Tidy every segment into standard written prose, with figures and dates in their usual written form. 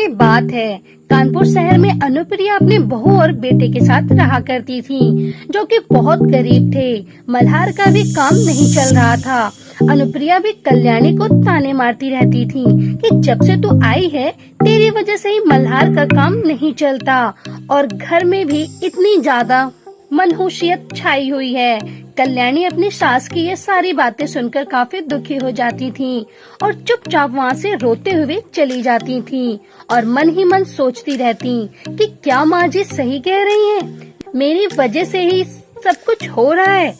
की बात है, कानपुर शहर में अनुप्रिया अपने बहू और बेटे के साथ रहा करती थी, जो कि बहुत गरीब थे। मल्हार का भी काम नहीं चल रहा था। अनुप्रिया भी कल्याणी को ताने मारती रहती थी कि जब से तू आई है तेरी वजह से ही मल्हार का काम नहीं चलता और घर में भी इतनी ज्यादा मनहूसियत छाई हुई है। कल्याणी अपनी सास की ये सारी बातें सुनकर काफी दुखी हो जाती थी और चुपचाप वहाँ से रोते हुए चली जाती थी और मन ही मन सोचती रहती कि क्या माँ जी सही कह रही हैं, मेरी वजह से ही सब कुछ हो रहा है,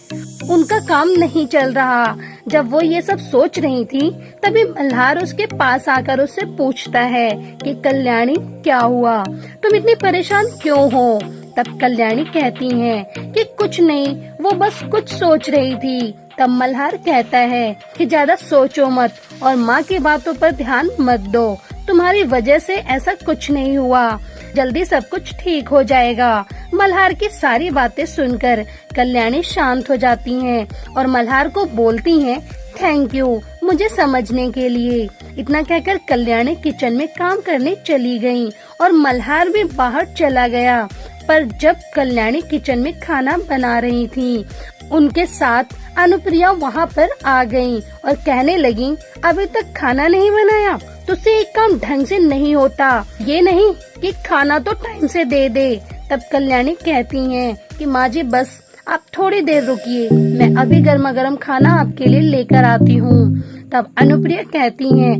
उनका काम नहीं चल रहा। जब वो ये सब सोच रही थी तभी मल्हार उसके पास आकर उससे पूछता है कि कल्याणी क्या हुआ, तुम इतनी परेशान क्यों हो। तब कल्याणी कहती है कि कुछ नहीं, वो बस कुछ सोच रही थी। तब मल्हार कहता है कि ज्यादा सोचो मत और माँ की बातों पर ध्यान मत दो, तुम्हारी वजह से ऐसा कुछ नहीं हुआ, जल्दी सब कुछ ठीक हो जाएगा। मल्हार की सारी बातें सुनकर कल्याणी शांत हो जाती हैं और मल्हार को बोलती हैं थैंक यू मुझे समझने के लिए। इतना कहकर कल्याणी किचन में काम करने चली गई और मल्हार भी बाहर चला गया। पर जब कल्याणी किचन में खाना बना रही थी, उनके साथ अनुप्रिया वहाँ पर आ गई और कहने लगी अभी तक खाना नहीं बनाया, तुझसे एक काम ढंग से नहीं होता, ये नहीं कि खाना तो टाइम से दे दे। तब कल्याणी कहती हैं कि माँ जी बस आप थोड़ी देर रुकिए, मैं अभी गर्मा गर्म खाना आपके लिए लेकर आती हूँ। तब अनुप्रिया कहती हैं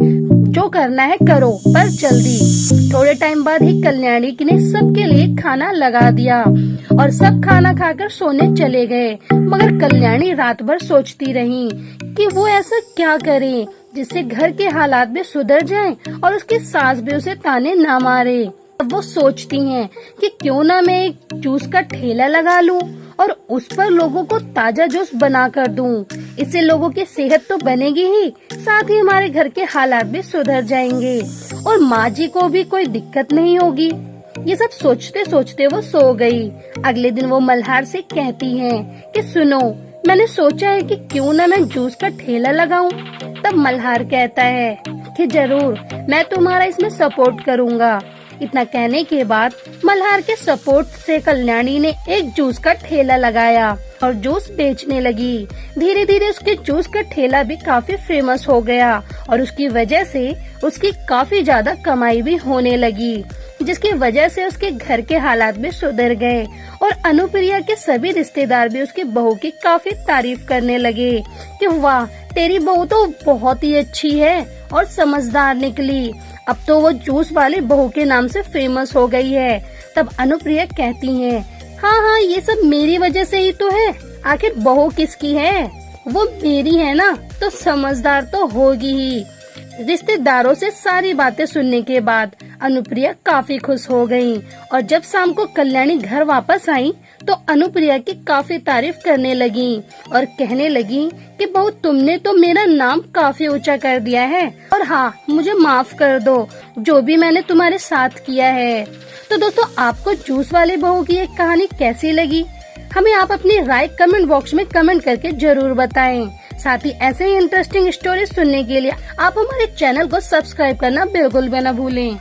जो करना है करो पर जल्दी। थोड़े टाइम बाद ही कल्याणी ने सबके लिए खाना लगा दिया और सब खाना खाकर सोने चले गए। मगर कल्याणी रात भर सोचती रही कि वो ऐसा क्या करे जिससे घर के हालात भी सुधर जाएं और उसकी सास भी उसे ताने ना मारे। अब वो सोचती हैं कि क्यों ना मैं एक जूस का ठेला लगा लूं और उस पर लोगों को ताजा जूस बना कर दूं। इससे लोगों की सेहत तो बनेगी ही, साथ ही हमारे घर के हालात भी सुधर जाएंगे और माँ जी को भी कोई दिक्कत नहीं होगी। ये सब सोचते सोचते वो सो गई। अगले दिन वो मल्हार से कहती है कि सुनो, मैंने सोचा है कि क्यों ना मैं जूस का ठेला लगाऊं। तब मल्हार कहता है कि जरूर, मैं तुम्हारा इसमें सपोर्ट करूँगा। इतना कहने के बाद मल्हार के सपोर्ट से कल्याणी ने एक जूस का ठेला लगाया और जूस बेचने लगी। धीरे धीरे उसके जूस का ठेला भी काफी फेमस हो गया और उसकी वजह से उसकी काफी ज्यादा कमाई भी होने लगी, जिसकी वजह से उसके घर के हालात भी सुधर गए और अनुप्रिया के सभी रिश्तेदार भी उसकी बहू की काफी तारीफ करने लगे कि वाह, तेरी बहू तो बहुत ही अच्छी है और समझदार निकली, अब तो वो जूस वाली बहू के नाम से फेमस हो गई है। तब अनुप्रिया कहती है हाँ, ये सब मेरी वजह से ही तो है, आखिर बहू किसकी है, वो मेरी है ना, तो समझदार तो होगी ही। रिश्तेदारों से सारी बातें सुनने के बाद अनुप्रिया काफी खुश हो गई और जब शाम को कल्याणी घर वापस आई तो अनुप्रिया की काफी तारीफ करने लगी और कहने लगी कि बहू तुमने तो मेरा नाम काफी ऊंचा कर दिया है और हाँ, मुझे माफ कर दो जो भी मैंने तुम्हारे साथ किया है। तो दोस्तों, आपको जूस वाले बहू की एक कहानी कैसी लगी, हमें आप अपनी राय कमेंट बॉक्स में कमेंट करके जरूर बताएं। साथ ही ऐसे ही इंटरेस्टिंग स्टोरी सुनने के लिए आप हमारे चैनल को सब्सक्राइब करना बिल्कुल भी न भूलें।